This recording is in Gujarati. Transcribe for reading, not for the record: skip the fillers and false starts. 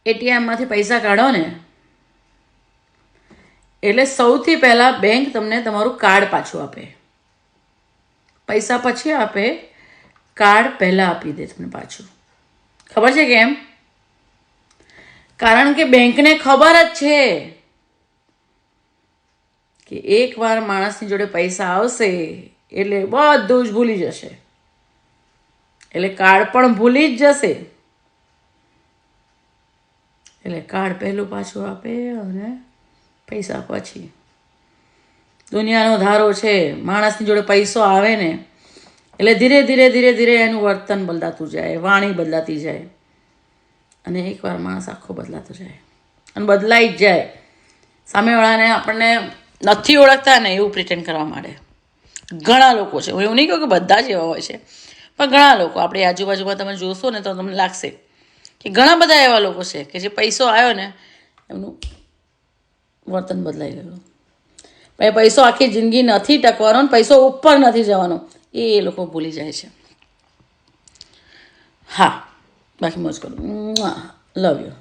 એટીએમમાંથી પૈસા કાઢો ને એટલે સૌથી પહેલાં બેંક તમને તમારું કાર્ડ પાછું આપે. પૈસા પછી આપે, કાર્ડ પહેલાં આપી દે તમને પાછું. ખબર છે કેમ? કારણ કે બેંકને ખબર જ છે કે એકવાર માણસની જોડે પૈસા આવશે એટલે બધું જ ભૂલી જશે, એટલે કાર્ડ પણ ભૂલી જ જશે. એટલે કાર્ડ પહેલું પાછું આપે અને પૈસા પછી. દુનિયાનો ધારો છે, માણસની જોડે પૈસો આવે ને એટલે ધીરે ધીરે ધીરે ધીરે એનું વર્તન બદલાતું જાય, વાણી બદલાતી જાય, અને એકવાર માણસ આખો બદલાતો જાય અને બદલાઈ જ જાય. સામેવાળાને આપણને નથી ઓળખતા ને એવું પ્રિટેન્ડ કરવા માંડે. ઘણા લોકો છે, હું એવું નહીં કહું કે બધા જ એવા હોય છે, પણ ઘણા લોકો આપણી આજુબાજુમાં તમે જોશો ને તો તમને લાગશે કે ઘણા બધા એવા લોકો છે કે જે પૈસો આવ્યો ને એમનું વર્તન બદલાઈ ગયું. ભાઈ પૈસો આખી જિંદગી નથી ટકવાનો, પૈસો ઉપર નથી જવાનો, એ લોકો ભૂલી જાય છે. હા, બાકી મોજ કરું. Love you.